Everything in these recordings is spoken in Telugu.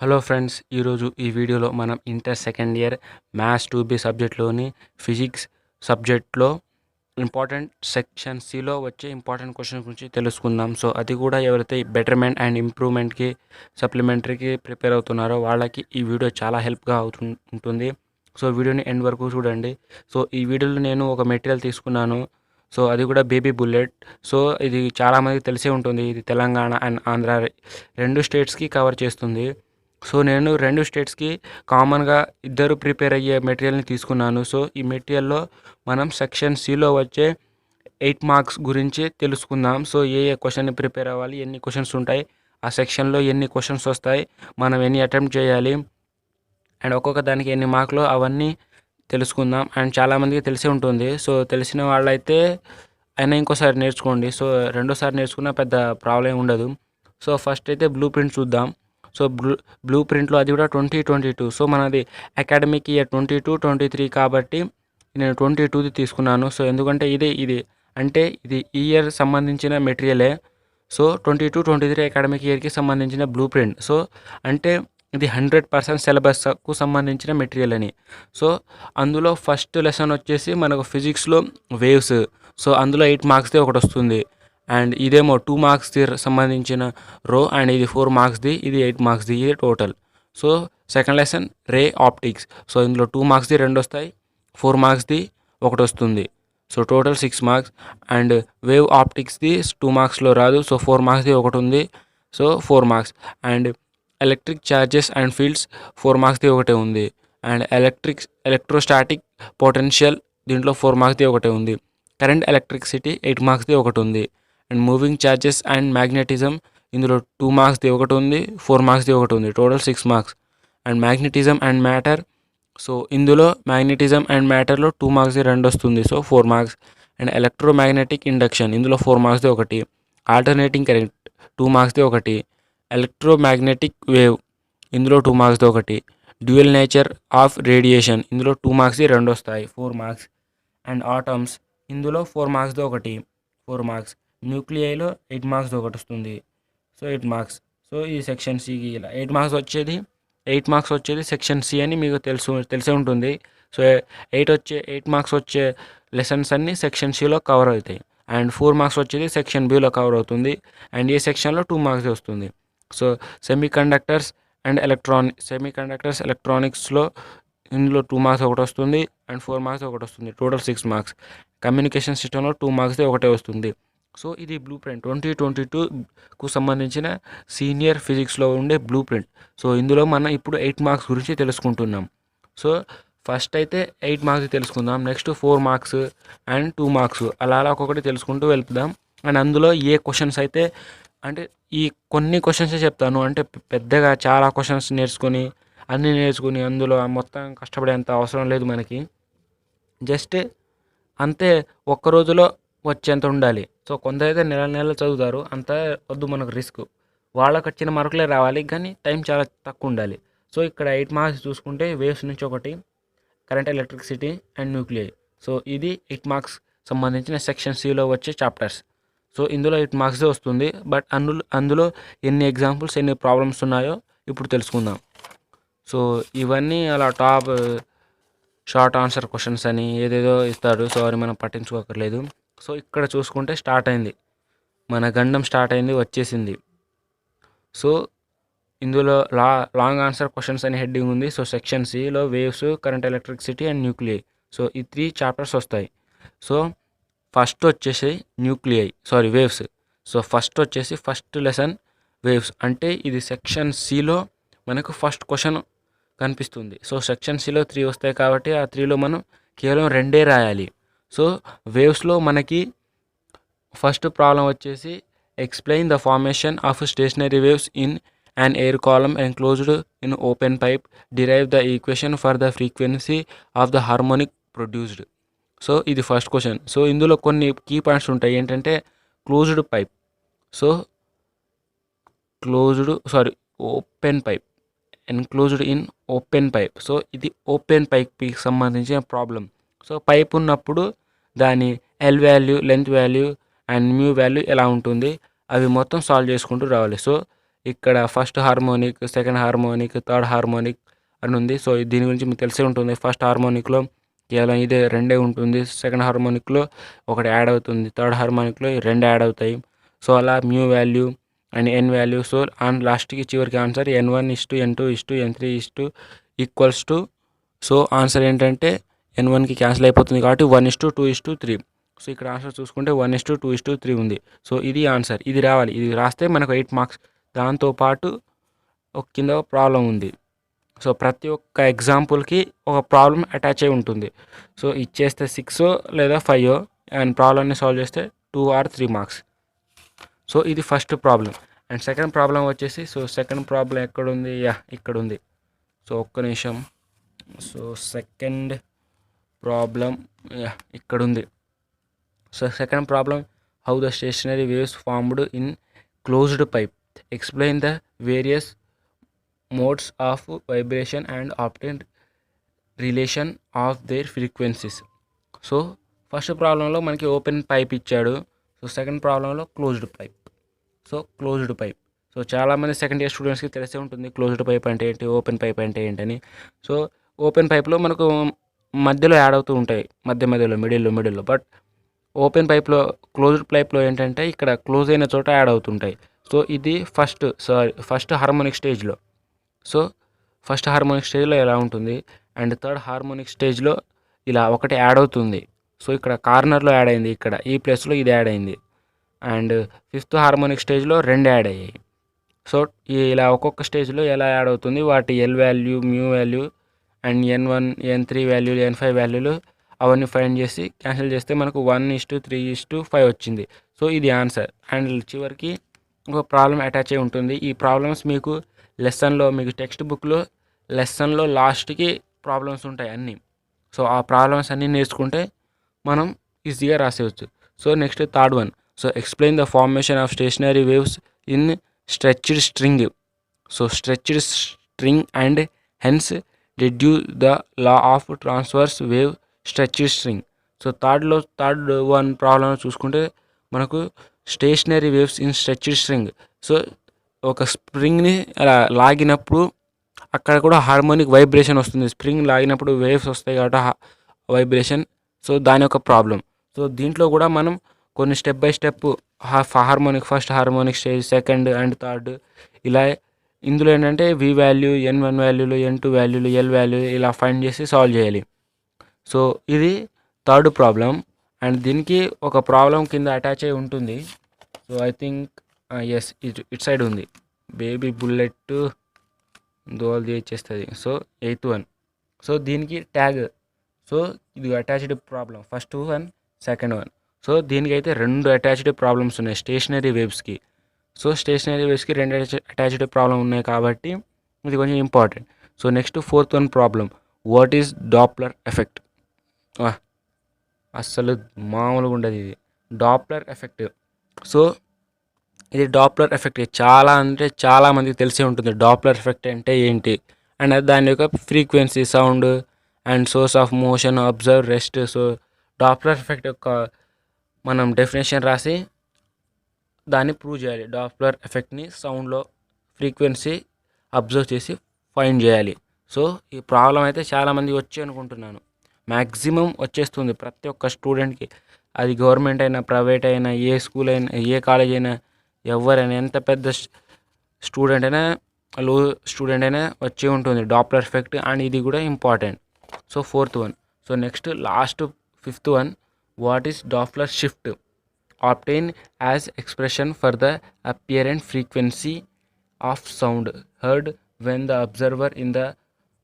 హలో ఫ్రెండ్స్, ఈరోజు ఈ వీడియోలో మనం inter second year maths 2B సబ్జెక్ట్లోని ఫిజిక్స్ సబ్జెక్ట్లో ఇంపార్టెంట్ సెక్షన్ సిలో వచ్చే ఇంపార్టెంట్ క్వశ్చన్స్ గురించి తెలుసుకుందాం. సో అది కూడా ఎవరైతే బెటర్మెంట్ అండ్ ఇంప్రూవ్మెంట్కి సప్లిమెంటరీకి ప్రిపేర్ అవుతున్నారో వాళ్ళకి ఈ వీడియో చాలా హెల్ప్గా ఉంటుంది. సో వీడియోని ఎండ్ వరకు చూడండి. సో ఈ వీడియోలో నేను ఒక మెటీరియల్ తీసుకున్నాను. సో అది కూడా బేబీ బుల్లెట్. సో ఇది చాలామందికి తెలిసే ఉంటుంది. ఇది తెలంగాణ అండ్ ఆంధ్ర రెండు స్టేట్స్కి కవర్ చేస్తుంది. సో నేను రెండు స్టేట్స్కి కామన్గా ఇద్దరు ప్రిపేర్ అయ్యే మెటీరియల్ని తీసుకున్నాను. సో ఈ మెటీరియల్లో మనం సెక్షన్ సిలో వచ్చే 8 మార్క్స్ గురించి తెలుసుకుందాం. సో ఏ క్వశ్చన్ని ప్రిపేర్ అవ్వాలి, ఎన్ని క్వశ్చన్స్ ఉంటాయి, ఆ సెక్షన్లో ఎన్ని క్వశ్చన్స్ వస్తాయి, మనం ఎన్ని అటెంప్ట్ చేయాలి అండ్ ఒక్కొక్క దానికి ఎన్ని మార్కులు, అవన్నీ తెలుసుకుందాం. అండ్ చాలామందికి తెలిసే ఉంటుంది. సో తెలిసిన వాళ్ళైతే అయినా ఇంకోసారి నేర్చుకోండి. సో రెండోసారి నేర్చుకున్న పెద్ద ప్రాబ్లం ఉండదు. సో ఫస్ట్ అయితే బ్లూ ప్రింట్ చూద్దాం. సో బ్లూ ప్రింట్లో అది కూడా 2022. సో మనది అకాడమిక్ ఇయర్ 22-23 కాబట్టి నేను 22ది తీసుకున్నాను. సో ఎందుకంటే ఇది అంటే ఇది ఈ ఇయర్ సంబంధించిన మెటీరియలే. సో 22-23 అకాడమిక్ ఇయర్కి సంబంధించిన బ్లూ ప్రింట్. సో అంటే ఇది 100% సిలబస్కు సంబంధించిన మెటీరియల్ అని. సో అందులో ఫస్ట్ లెసన్ వచ్చేసి మనకు ఫిజిక్స్లో వేవ్స్. సో అందులో 8 మార్క్స్ది ఒకటి వస్తుంది. అండ్ ఇదేమో 2 మార్క్స్ది సంబంధించిన రో, అండ్ ఇది 4 మార్క్స్ది, ఇది 8 మార్క్స్ది, ఇది total. So second lesson ray optics. So ఇందులో 2 మార్క్స్ది 2 వస్తాయి, 4 మార్క్స్ది ఒకటి వస్తుంది. So total 6 marks. And wave ఆప్టిక్స్ది 2 మార్క్స్లో రాదు. సో 4 మార్క్స్ది ఒకటి ఉంది. So 4 marks. And electric charges and fields 4 మార్క్స్ది ఒకటే ఉంది. అండ్ ఎలక్ట్రోస్టాటిక్ పొటెన్షియల్ దీంట్లో 4 మార్క్స్ది ఒకటే ఉంది. కరెంట్ ఎలక్ట్రిసిటీ 8 మార్క్స్ది ఒకటి ఉంది. And moving charges and magnetism ఇందులో 2 మార్క్స్ది ఒకటి ఉంది, 4 మార్క్స్ది ఒకటి ఉంది, total 6 marks. And magnetism and matter. So ఇందులో మ్యాగ్నెటిజం అండ్ మ్యాటర్లో 2 మార్క్స్ది 2 వస్తుంది. So 4 marks. And electromagnetic induction ఇందులో 4 మార్క్స్ది ఒకటి. ఆల్టర్నేటింగ్ కరెంట్ 2 మార్క్స్ది ఒకటి. ఎలక్ట్రోమ్యాగ్నెటిక్ వేవ్ ఇందులో 2 మార్క్స్ది ఒకటి. డ్యూయల్ నేచర్ ఆఫ్ రేడియేషన్ ఇందులో 2 మార్క్స్ది 2 వస్తాయి, 4 మార్క్స్. అండ్ ఆటమ్స్ ఇందులో 4 మార్క్స్ది ఒకటి, 4 మార్క్స్. న్యూక్లియైలో 8 మార్క్స్ది ఒకటి వస్తుంది. So 8 marks. సో ఈ సెక్షన్ సికి ఇలా 8 మార్క్స్ వచ్చేది సెక్షన్ సి అని మీకు తెలిసే ఉంటుంది. సో 8 మార్క్స్ వచ్చే లెసన్స్ అన్నీ సెక్షన్ సిలో కవర్ అవుతాయి. అండ్ 4 మార్క్స్ వచ్చేది సెక్షన్ బిలో కవర్ అవుతుంది. అండ్ ఏ సెక్షన్లో 2 మార్క్స్ వస్తుంది. సో సెమీకండక్టర్స్ ఎలక్ట్రానిక్స్లో ఇందులో 2 మార్క్స్ ఒకటి వస్తుంది, అండ్ 4 మార్క్స్ ఒకటి వస్తుంది, టోటల్ 6 మార్క్స్. కమ్యూనికేషన్ సిస్టంలో 2 మార్క్స్ది ఒకటే వస్తుంది. సో ఇది బ్లూ ప్రింట్ 2022కు సంబంధించిన సీనియర్ ఫిజిక్స్లో ఉండే బ్లూ ప్రింట్. సో ఇందులో మనం ఇప్పుడు 8 మార్క్స్ గురించి తెలుసుకుంటున్నాం. సో ఫస్ట్ అయితే 8 మార్క్స్ తెలుసుకుందాం. నెక్స్ట్ 4 మార్క్స్ అండ్ 2 మార్క్స్ అలా ఒక్కొక్కటి తెలుసుకుంటూ వెళ్దాం. అండ్ అందులో ఏ క్వశ్చన్స్ అయితే అంటే ఈ కొన్ని క్వశ్చన్సే చెప్తాను. అంటే పెద్దగా చాలా క్వశ్చన్స్ నేర్చుకుని అందులో మొత్తం కష్టపడేంత అవసరం లేదు మనకి. జస్ట్ అంతే, ఒక్క రోజులో వచ్చేంత ఉండాలి. సో కొందరైతే నెలలు చదువుతారు, అంత వద్దు మనకు రిస్క్. వాళ్ళకి వచ్చిన మార్కులే రావాలి, కానీ టైం చాలా తక్కువ ఉండాలి. సో ఇక్కడ 8 మార్క్స్ చూసుకుంటే వేవ్స్ నుంచి ఒకటి, current electricity and nuclei. So ఇది 8 మార్క్స్ సంబంధించిన సెక్షన్ సిలో వచ్చే చాప్టర్స్. సో ఇందులో 8 మార్క్స్ వస్తుంది. బట్ అందులో ఎన్ని ఎగ్జాంపుల్స్, ఎన్ని ప్రాబ్లమ్స్ ఉన్నాయో ఇప్పుడు తెలుసుకుందాం. సో ఇవన్నీ అలా టాప్ షార్ట్ ఆన్సర్ క్వశ్చన్స్ అని ఏదేదో ఇస్తాడు. సో అవి మనం పట్టించుకోకర్లేదు. సో ఇక్కడ చూసుకుంటే స్టార్ట్ అయింది, మన గండం స్టార్ట్ అయింది, వచ్చేసింది. సో ఇందులో లాంగ్ ఆన్సర్ క్వశ్చన్స్ అని హెడ్డింగ్ ఉంది. సో సెక్షన్ సిలో waves, current electricity and nuclei. So ఈ 3 చాప్టర్స్ వస్తాయి. సో ఫస్ట్ వచ్చేసి waves. So first lesson waves. అంటే ఇది సెక్షన్ సిలో మనకు ఫస్ట్ క్వశ్చన్ కనిపిస్తుంది. సో సెక్షన్ సిలో 3 వస్తాయి కాబట్టి ఆ 3లో మనం కేవలం 2 రాయాలి. సో వేవ్స్లో మనకి ఫస్ట్ ప్రాబ్లం వచ్చేసి explain the formation of stationary waves in an air column enclosed in open pipe, derive the equation for the frequency of the harmonic produced. So ఇది ఫస్ట్ క్వశ్చన్. సో ఇందులో కొన్ని కీ పాయింట్స్ ఉంటాయి. ఏంటంటే closed pipe, so open pipe, enclosed in open pipe. So ఇది ఓపెన్ పైప్కి సంబంధించిన ప్రాబ్లం. సో పైప్ ఉన్నప్పుడు దాని L value, length value and mu value ఎలా ఉంటుంది, అవి మొత్తం సాల్వ్ చేసుకుంటూ రావాలి. సో ఇక్కడ first harmonic, second harmonic, third harmonic అని ఉంది. సో దీని గురించి మీకు తెలిసే ఉంటుంది. ఫస్ట్ హార్మోనిక్లో కేవలం ఇదే రెండే ఉంటుంది. సెకండ్ హార్మోనిక్లో ఒకటి యాడ్ అవుతుంది. థర్డ్ హార్మోనిక్లో రెండు యాడ్ అవుతాయి. సో అలా mu value and n value. So and లాస్ట్కి చివరికి answer N1:N2:N3 equals to. So answer ఏంటంటే N1కి క్యాన్సిల్ అయిపోతుంది కాబట్టి 1:2:3. సో ఇక్కడ ఆన్సర్ చూసుకుంటే 1:2:3 ఉంది. సో ఇది ఆన్సర్. ఇది రావాలి. ఇది రాస్తే మనకు 8 మార్క్స్. దాంతోపాటు ఒక కింద ప్రాబ్లం ఉంది. సో ప్రతి ఒక్క ఎగ్జాంపుల్కి ఒక ప్రాబ్లం అటాచ్ అయి ఉంటుంది. సో ఇచ్చేస్తే 6 లేదా 5 అండ్ ప్రాబ్లమ్ని సాల్వ్ చేస్తే 2 or 3 మార్క్స్. సో ఇది first problem. And second problem వచ్చేసి, సో సెకండ్ ప్రాబ్లం ఎక్కడుంది? ఇక్కడ ఉంది. సో ఒక్క నిమిషం. సో సెకండ్ ప్రాబ్లం ఇక్కడ ఉంది. So second problem, how the stationary waves formed in closed pipe, explain the various modes of vibration and obtain relation of their frequencies. So first ప్రాబ్లంలో మనకి ఓపెన్ పైప్ ఇచ్చాడు. సో సెకండ్ ప్రాబ్లంలో closed pipe. So closed pipe. So చాలామంది సెకండ్ ఇయర్ స్టూడెంట్స్కి తెలిసే ఉంటుంది క్లోజ్డ్ పైప్ అంటే ఏంటి, ఓపెన్ పైప్ అంటే ఏంటని. సో ఓపెన్ పైప్లో మనకు మధ్యలో యాడ్ అవుతూ ఉంటాయి, మధ్యలో మిడిల్లో. బట్ ఓపెన్ పైప్లో, క్లోజ్డ్ పైప్లో ఏంటంటే ఇక్కడ క్లోజ్ అయిన చోట యాడ్ అవుతుంటాయి. సో ఇది ఫస్ట్ హార్మోనిక్ స్టేజ్లో. సో ఫస్ట్ హార్మోనిక్ స్టేజ్లో ఎలా ఉంటుంది, అండ్ థర్డ్ హార్మోనిక్ స్టేజ్లో ఇలా ఒకటి యాడ్ అవుతుంది. సో ఇక్కడ కార్నర్లో యాడ్ అయింది, ఇక్కడ ఈ ప్లేస్లో ఇది యాడ్ అయింది. అండ్ ఫిఫ్త్ హార్మోనిక్ స్టేజ్లో రెండు యాడ్ అయ్యాయి. సో ఇలా ఒక్కొక్క స్టేజ్లో ఎలా యాడ్ అవుతుంది, వాటి L value, mu value and N1, N3 వాల్యూలు, N5 వాల్యూలు అవన్నీ ఫైండ్ చేసి క్యాన్సిల్ చేస్తే మనకు 1:3:5 వచ్చింది. సో ఇది ఆన్సర్. అండ్ చివరికి ఒక ప్రాబ్లం అటాచ్ అయి ఉంటుంది. ఈ ప్రాబ్లమ్స్ మీకు లెసన్లో, మీకు టెక్స్ట్ బుక్లో లెసన్లో లాస్ట్కి ప్రాబ్లమ్స్ ఉంటాయి అన్నీ. సో ఆ ప్రాబ్లమ్స్ అన్నీ నేర్చుకుంటే మనం ఈజీగా రాసేయచ్చు. So next third one, so explain the formation of stationary waves in stretched string. So stretched string and hence deduce the law of transverse wave stretched string. So third one problem చూసుకుంటే మనకు stationary waves in stretched string. So ఒక స్ప్రింగ్ని అలా లాగినప్పుడు అక్కడ కూడా హార్మోనిక్ వైబ్రేషన్ వస్తుంది. స్ప్రింగ్ లాగినప్పుడు వేవ్స్ వస్తాయి కాబట్టి వైబ్రేషన్. సో దాని యొక్క ప్రాబ్లం. సో దీంట్లో కూడా మనం కొన్ని step by step harmonic, first harmonic stage, second and third, ఇలా ఇందులో ఏంటంటే వి వాల్యూ, N1 వాల్యూలు, N2 వాల్యూలు, ఎల్ వాల్యూ ఇలా ఫైండ్ చేసి సాల్వ్ చేయాలి. సో ఇది థర్డ్ ప్రాబ్లం. అండ్ దీనికి ఒక ప్రాబ్లం కింద అటాచ్ అయి ఉంటుంది. So I think S, it side ఉంది. బేబీ బుల్లెట్ దోల్ చేస్తుంది. So 8th one. సో దీనికి ట్యాగ్. సో ఇది attached problem, first one, second one. So దీనికైతే రెండు అటాచ్డ్ ప్రాబ్లమ్స్ ఉన్నాయి స్టేషనరీ వేవ్స్కి. సో స్టేషనరీ వేవ్స్కి రెండు అటాచ్డ్ ప్రాబ్లం ఉన్నాయి కాబట్టి ఇది కొంచెం important. So next fourth one problem, what is Doppler effect. అస్సలు మామూలుగా ఉండదు ఇది, డాప్లర్ ఎఫెక్ట్. సో ఇది డాప్లర్ ఎఫెక్ట్ చాలా మందికి తెలిసే ఉంటుంది డాప్లర్ ఎఫెక్ట్ అంటే ఏంటి, అండ్ దాని యొక్క frequency, sound and source of motion, observe, rest. So Doppler effect యొక్క మనం డెఫినేషన్ రాసి దాన్ని ప్రూవ్ చేయాలి. డాప్లర్ ఎఫెక్ట్ని సౌండ్లో ఫ్రీక్వెన్సీ అబ్జర్వ్ చేసి ఫైండ్ చేయాలి. సో ఈ ప్రాబ్లం అయితే చాలామంది వచ్చి అనుకుంటున్నాను, మ్యాక్సిమం వచ్చేస్తుంది ప్రతి ఒక్క స్టూడెంట్కి. అది గవర్నమెంట్ అయినా, ప్రైవేట్ అయినా, ఏ స్కూల్ అయినా, ఏ కాలేజ్ అయినా, ఎవరైనా, ఎంత పెద్ద స్టూడెంట్ అయినా, లో స్టూడెంట్ అయినా వచ్చే ఉంటుంది డాప్లర్ ఎఫెక్ట్. అండ్ ఇది కూడా important. So fourth one. So next last fifth one, what is Doppler shift, obtained as expression for the apparent frequency of sound heard when the observer in the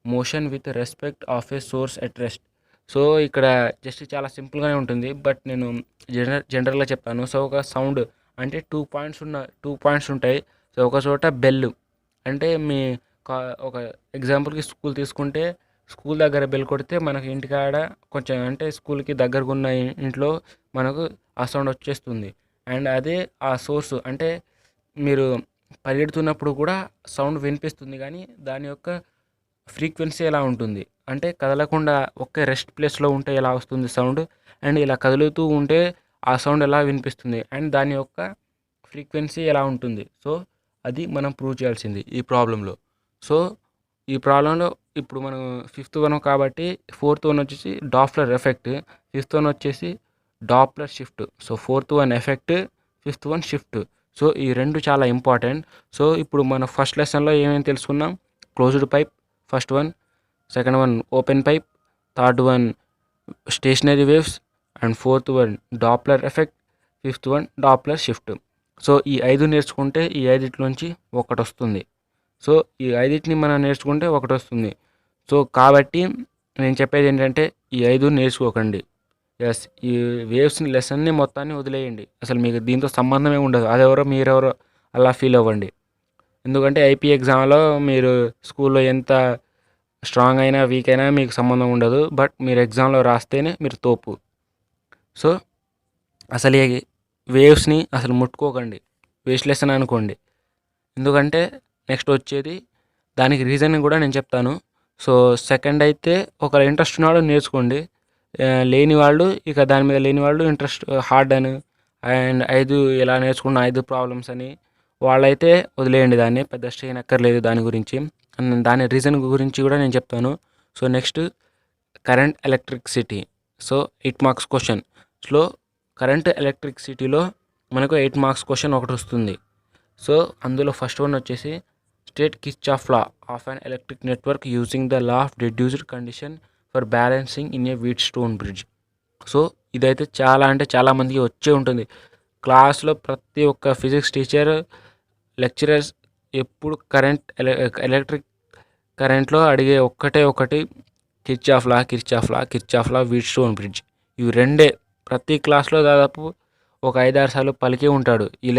motion with respect of a source at rest. So ఇక్కడ జస్ట్ చాలా సింపుల్గానే ఉంటుంది, బట్ నేను జనరల్గా చెప్తాను. సో ఒక సౌండ్ అంటే 2 పాయింట్స్ ఉంటాయి. సో ఒక చోట బెల్ అంటే మీ ఒక ఎగ్జాంపుల్కి స్కూల్ తీసుకుంటే, స్కూల్ దగ్గర బెల్ కొడితే మనకి ఇంటికాడ కొంచెం అంటే స్కూల్కి దగ్గరగా ఉన్న ఇంట్లో మనకు ఆ సౌండ్ వచ్చేస్తుంది. అండ్ అదే ఆ సోర్స్ అంటే మీరు పరిగెడుతున్నప్పుడు కూడా సౌండ్ వినిపిస్తుంది, కానీ దాని యొక్క ఫ్రీక్వెన్సీ ఎలా ఉంటుంది అంటే కదలకుండా ఒకే రెస్ట్ ప్లేస్లో ఉంటే ఎలా వస్తుంది సౌండ్, అండ్ ఇలా కదులుతూ ఉంటే ఆ సౌండ్ ఎలా వినిపిస్తుంది, అండ్ దాని యొక్క ఫ్రీక్వెన్సీ ఎలా ఉంటుంది. సో అది మనం ప్రూవ్ చేయాల్సింది ఈ ప్రాబ్లంలో. సో ఈ ప్రాబ్లంలో ఇప్పుడు మనం ఫిఫ్త్ వన్ కాబట్టి ఫోర్త్ వన్ వచ్చేసి డాప్లర్ ఎఫెక్ట్, ఫిఫ్త్ వన్ వచ్చేసి Doppler shift. So fourth one effect, fifth one shift. So ఈ రెండు చాలా ఇంపార్టెంట్. సో ఇప్పుడు మన ఫస్ట్ లెసన్లో ఏమేమి తెలుసుకున్నాం? Closed pipe first one, second one open pipe, third one stationery waves, and fourth one Doppler effect, fifth one Doppler shift. So ఈ 5 నేర్చుకుంటే ఈ 5 ఒకటి వస్తుంది. సో ఈ 5 మనం నేర్చుకుంటే ఒకటి వస్తుంది. సో కాబట్టి నేను చెప్పేది ఏంటంటే ఈ 5 నేర్చుకోకండి. ఎస్, ఈ వేవ్స్ని లెసన్ని మొత్తాన్ని వదిలేయండి. అసలు మీకు దీంతో సంబంధమే ఉండదు. అదెవరో మీరెవరో అలా ఫీల్ అవ్వండి. ఎందుకంటే ఐపీ ఎగ్జామ్లో మీరు స్కూల్లో ఎంత స్ట్రాంగ్ అయినా వీక్ అయినా మీకు సంబంధం ఉండదు. బట్ మీరు ఎగ్జామ్లో రాస్తేనే మీరు తోపు. సో అసలు ఈ వేవ్స్ని అసలు ముట్టుకోకండి, వేస్ట్ లెసన్ అనుకోండి. ఎందుకంటే నెక్స్ట్ వచ్చేది దానికి రీజన్ కూడా నేను చెప్తాను. సో సెకండ్ అయితే ఒకవేళ ఇంట్రెస్ట్ ఉన్నాడు నేర్చుకోండి. లేని వాళ్ళు ఇక దాని మీద లేని వాళ్ళు ఇంట్రెస్ట్ హార్డ్ అని అండ్ 5 ఇలా నేర్చుకున్న 5 ప్రాబ్లమ్స్ అని వాళ్ళైతే వదిలేయండి, దాన్ని పెద్ద స్ట్రెయిన్ అక్కర్లేదు దాని గురించి. అండ్ దాని రీజన్ గురించి కూడా నేను చెప్తాను. So next current electricity. So 8 marks question. So current ఎలక్ట్రిసిటీలో మనకు 8 మార్క్స్ క్వశ్చన్ ఒకటి వస్తుంది. సో అందులో ఫస్ట్ వన్ వచ్చేసి state Kirchhoff law of an electric network using the law of reduced condition for balancing in a Wheatstone bridge. So ఇదైతే చాలా అంటే చాలామందికి వచ్చే ఉంటుంది. క్లాస్లో ప్రతి ఒక్క ఫిజిక్స్ టీచర్, లెక్చరర్స్ ఎప్పుడు ఎలక్ట్రిక్ కరెంట్లో అడిగే ఒక్కటే ఒకటి Kirchhoff law Wheatstone bridge. ఇవి రెండే ప్రతి క్లాస్లో దాదాపు ఒక 5-6 సార్లు పలికే ఉంటాడు. ఈ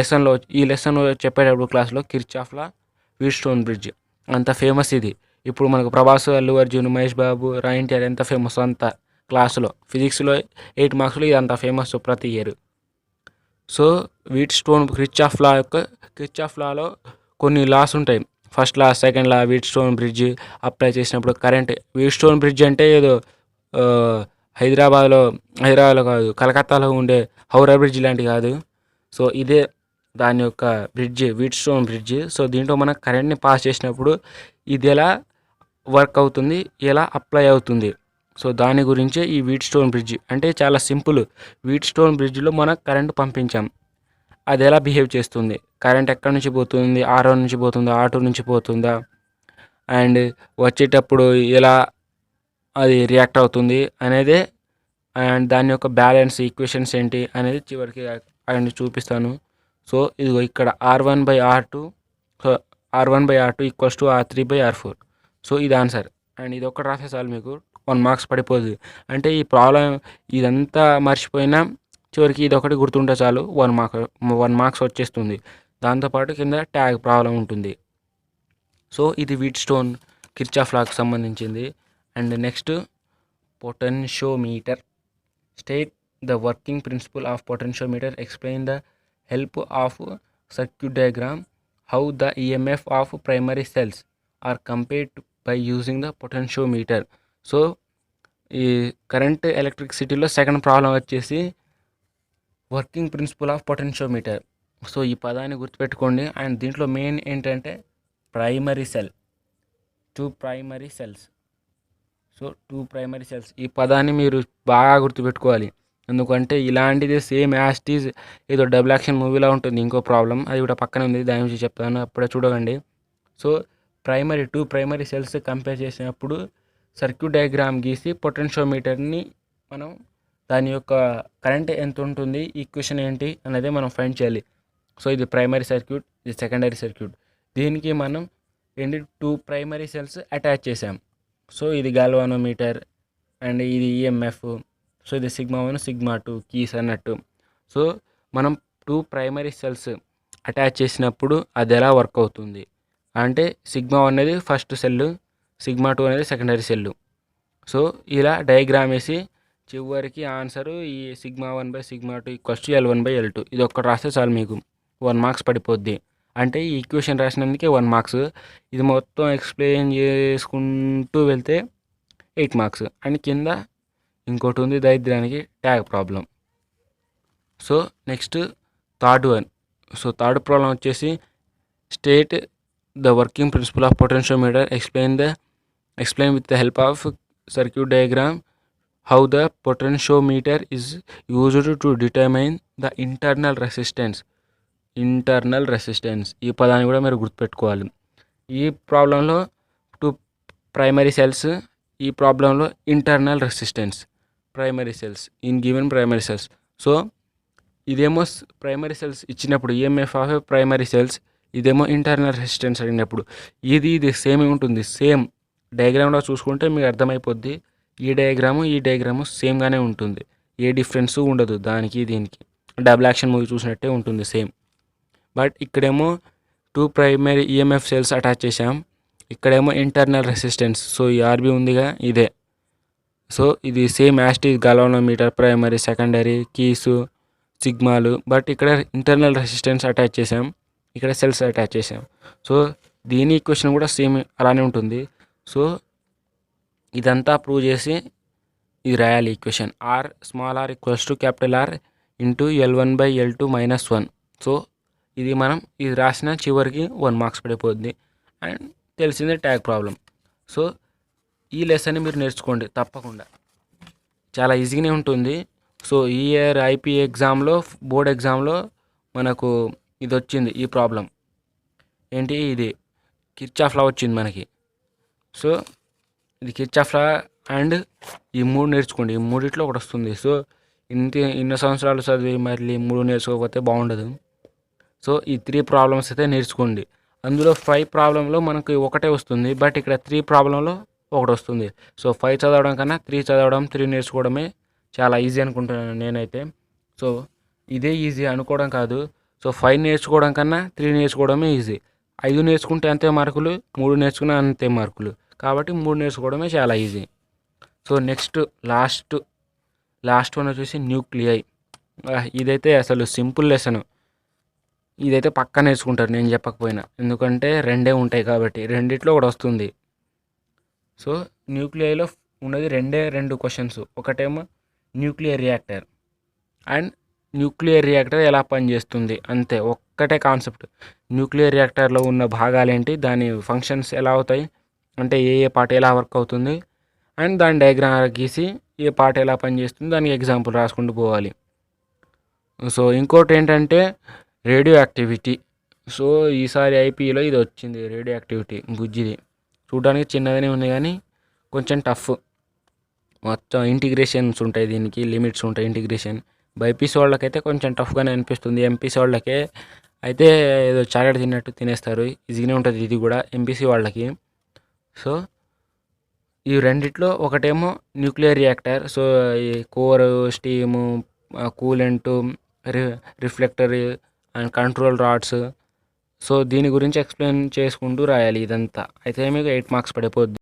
లెసన్ చెప్పేటప్పుడు క్లాస్లో Kirchhoff law Wheatstone bridge అంత ఫేమస్ ఇది. ఇప్పుడు మనకు ప్రభాస్, అల్లు అర్జున్, మహేష్ బాబు, ఎన్టీఆర్ ఎంత ఫేమస్ అంత క్లాసులో ఫిజిక్స్లో 8 మార్క్స్లో ఇది అంత ఫేమస్ ప్రతి ఇయర్. సో కిర్చాఫ్ లాలో కొన్ని లాస్ ఉంటాయి. First law, second law, Wheatstone bridge apply చేసినప్పుడు కరెంట్. వీట్ స్టోన్ బ్రిడ్జ్ అంటే ఏదో హైదరాబాద్లో కాదు, కలకత్తాలో ఉండే హౌరా బ్రిడ్జ్ లాంటి కాదు. సో ఇదే దాని యొక్క bridge, wheat stone bridge. So దీంట్లో మనం కరెంట్ని పాస్ చేసినప్పుడు ఇది ఎలా వర్క్ అవుతుంది, ఎలా అప్లై అవుతుంది, సో దాని గురించే ఈ వీట్ స్టోన్ బ్రిడ్జ్. అంటే చాలా సింపుల్. వీట్ స్టోన్ బ్రిడ్జ్లో మనం కరెంట్ పంపించాం, అది ఎలా బిహేవ్ చేస్తుంది, కరెంట్ ఎక్కడి నుంచి పోతుంది, R1 నుంచి పోతుందా, R2 నుంచి పోతుందా, అండ్ వచ్చేటప్పుడు ఎలా అది రియాక్ట్ అవుతుంది అనేదే, అండ్ దాని యొక్క బ్యాలెన్స్ ఈక్వేషన్స్ ఏంటి అనేది చివరికి ఆయన చూపిస్తాను. సో ఇదిగో ఇక్కడ R1/R2 equals to R3/R4. So ఇది ఆన్సర్. అండ్ ఇది ఒక్కటి రాసే చాలు మీకు 1 మార్క్స్ పడిపోదు. అంటే ఈ ప్రాబ్లం ఇదంతా మర్చిపోయినా చివరికి ఇది ఒకటి గుర్తుంటే చాలు 1 మార్క్స్ వచ్చేస్తుంది. దాంతోపాటు కింద ట్యాగ్ ప్రాబ్లం ఉంటుంది. సో ఇది వీట్ స్టోన్ కిర్చాఫ్ లాకి సంబంధించింది. And next potentiometer. State the working principle of potentiometer, explain the help of circuit diagram, how the EMF of primary cells are compared by using the potentiometer. So ఈ కరెంట్ ఎలక్ట్రిసిటీలో సెకండ్ ప్రాబ్లం వచ్చేసి working principle of potentiometer. So ఈ పదాన్ని గుర్తుపెట్టుకోండి. అండ్ దీంట్లో మెయిన్ ఏంటంటే primary cell, 2 primary cells. So 2 primary cells ఈ పదాన్ని మీరు బాగా గుర్తుపెట్టుకోవాలి. ఎందుకంటే ఇలాంటిది సేమ్ యాస్టీజ్ ఏదో డబుల్ యాక్షన్ మూవీలా ఉంటుంది. ఇంకో ప్రాబ్లం అది కూడా పక్కనే ఉంది, దాని గురించి చెప్తాను, అప్పుడే చూడకండి. సో 2 ప్రైమరీ సెల్స్ కంపేర్ చేసినప్పుడు సర్క్యూట్ డయాగ్రామ్ గీసి పొటెన్షియోమీటర్ని మనం దాని యొక్క కరెంట్ ఎంత ఉంటుంది, ఈక్వేషన్ ఏంటి అనేది మనం ఫైండ్ చేయాలి. సో ఇది ప్రైమరీ సర్క్యూట్, ఇది సెకండరీ సర్క్యూట్. దీనికి మనం 2 ప్రైమరీ సెల్స్ అటాచ్ చేసాం. సో ఇది గాల్వానోమీటర్ అండ్ ఇది ఈఎంఎఫ్. సో ఇది సిగ్మా 1 సిగ్మా 2 కీస్ అన్నట్టు. సో మనం 2 ప్రైమరీ సెల్స్ అటాచ్ చేసినప్పుడు అది ఎలా వర్క్ అవుతుంది అంటే సిగ్మా 1 అనేది ఫస్ట్ సెల్, సిగ్మా 2 అనేది సెకండరీ సెల్. సో ఇలా డయాగ్రామ్ వేసి చివరికి ఆన్సరు ఈ సిగ్మా 1/సిగ్మా 2 ఈక్వల్స్ టు L1/L2. ఇది ఒక్కటి రాస్తే చాలు మీకు 1 మార్క్స్ పడిపోద్ది. అంటే ఈ ఈక్వేషన్ రాసినందుకే 1 మార్క్స్. ఇది మొత్తం ఎక్స్ప్లెయిన్ చేసుకుంటూ వెళ్తే 8 మార్క్స్. అండ్ కింద ఇంకోటి ఉంది దరిద్రానికి, tag problem. So next third one. So third problem వచ్చేసి state the working principle of potentiometer, explain with the help of circuit diagram how the potentiometer is used to determine the internal resistance. ఈ పదాన్ని కూడా మీరు గుర్తుపెట్టుకోవాలి. ఈ ప్రాబ్లంలో 2 ప్రైమరీ సెల్స్, ఈ ప్రాబ్లంలో internal resistance primary cells given primary cells. So ఇదేమో ప్రైమరీ సెల్స్ ఇచ్చినప్పుడు ఈఎంఎఫ్ ఆఫ్ ప్రైమరీ సెల్స్, ఇదేమో ఇంటర్నల్ రెసిస్టెన్స్ అడిగినప్పుడు ఇది సేమ్ ఉంటుంది. సేమ్ డయాగ్రామ్లో చూసుకుంటే మీకు అర్థమైపోద్ది. ఈ డయాగ్రాము సేమ్గానే ఉంటుంది, ఏ డిఫరెన్స్ ఉండదు దానికి దీనికి. డబుల్ యాక్షన్ మూవీ చూసినట్టే ఉంటుంది సేమ్. బట్ ఇక్కడేమో 2 ప్రైమరీ ఈఎంఎఫ్ సెల్స్ అటాచ్ చేసాం, ఇక్కడేమో ఇంటర్నల్ రెసిస్టెన్స్. సో ఈ ఆర్బీ ఉందిగా ఇదే. సో ఇది సేమ్ యాస్టిక్ గల్వానోమీటర్, ప్రైమరీ సెకండరీ కీసు సిగ్మాలు. బట్ ఇక్కడ ఇంటర్నల్ రెసిస్టెన్స్ అటాచ్ చేసాం, ఇక్కడ సెల్స్ అటాచ్ చేసాం. సో దీని ఈక్వేషన్ కూడా సేమ్ అలానే ఉంటుంది. సో ఇదంతా ప్రూవ్ చేసి ఇది రాయాలి equation. Small R equals to capital R into L1/L2 - 1. So ఇది రాసిన చివరికి 1 మార్క్స్ పడిపోద్ది. అండ్ తెలిసిందే ట్యాగ్ ప్రాబ్లం. సో ఈ లెసన్ని మీరు నేర్చుకోండి తప్పకుండా, చాలా ఈజీగానే ఉంటుంది. సో ఈ ఇయర్ ఐపీ ఎగ్జామ్లో, బోర్డ్ ఎగ్జామ్లో మనకు ఇది వచ్చింది, ఈ ప్రాబ్లం ఏంటి, ఇది కిర్చాఫ్ లా వచ్చింది మనకి. సో ఇది కిర్చాఫ్ లా అండ్ ఈ 3 నేర్చుకోండి, ఈ మూడిట్లో ఒకటి వస్తుంది. సో ఇన్ని సంవత్సరాలు చదివి మళ్ళీ 3 నేర్చుకోకపోతే బాగుండదు. సో ఈ 3 ప్రాబ్లమ్స్ అయితే నేర్చుకోండి. అందులో 5 ప్రాబ్లంలో మనకు ఒకటే వస్తుంది, బట్ ఇక్కడ 3 ప్రాబ్లంలో ఒకటి వస్తుంది. సో 5 చదవడం కన్నా 3 చదవడం, 3 నేర్చుకోవడమే చాలా ఈజీ అనుకుంటున్నాను నేనైతే. సో ఇదే ఈజీ అనుకోవడం కాదు. సో 5 నేర్చుకోవడం కన్నా 3 నేర్చుకోవడమే ఈజీ. 5 నేర్చుకుంటే అంతే మార్కులు, 3 నేర్చుకున్నా అంతే మార్కులు. కాబట్టి 3 నేర్చుకోవడమే చాలా easy. So next last one వచ్చేసి న్యూక్లియై. ఇదైతే అసలు సింపుల్ లెసన్. ఇదైతే పక్కా నేర్చుకుంటారు నేను చెప్పకపోయినా, ఎందుకంటే 2 ఉంటాయి కాబట్టి, రెండిట్లో ఒకటి వస్తుంది. సో న్యూక్లియైలో ఉన్నది 2 క్వశ్చన్స్. ఒకటేమో nuclear reactor and nuclear reactor ఎలా పనిచేస్తుంది, అంతే, ఒక్కటే కాన్సెప్ట్. న్యూక్లియర్ రియాక్టర్లో ఉన్న భాగాలేంటి, దాని ఫంక్షన్స్ ఎలా అవుతాయి, అంటే ఏ పార్ట్ ఎలా వర్క్ అవుతుంది, అండ్ దాని డయాగ్రామ్ గీసి ఏ పార్ట్ ఎలా పనిచేస్తుంది దానికి ఎగ్జాంపుల్ రాసుకుంటూ పోవాలి. సో ఇంకోటి ఏంటంటే రేడియో యాక్టివిటీ. సో ఈసారి ఐపీలో ఇది వచ్చింది, రేడియో యాక్టివిటీ బుజ్జిది. చూడడానికి చిన్నగానే ఉంది కానీ కొంచెం టఫ్. మొత్తం ఇంటిగ్రేషన్స్ ఉంటాయి, దీనికి లిమిట్స్ ఉంటాయి ఇంటిగ్రేషన్. బైపీసీ వాళ్ళకైతే కొంచెం టఫ్గానే అనిపిస్తుంది, ఎంపీసీ వాళ్ళకే అయితే ఏదో చాకెట్ తిన్నట్టు తినేస్తారు, ఈజీగానే ఉంటుంది ఇది కూడా ఎంపీసీ వాళ్ళకి. సో ఈ రెండిట్లో ఒకటేమో న్యూక్లియర్ రియాక్టర్. సో ఈ core, steam, coolant, reflector and control rods. So దీని గురించి ఎక్స్ప్లెయిన్ చేసుకుంటూ రాయాలి ఇదంతా. అయితే మీకు 8 మార్క్స్ పడిపోద్ది.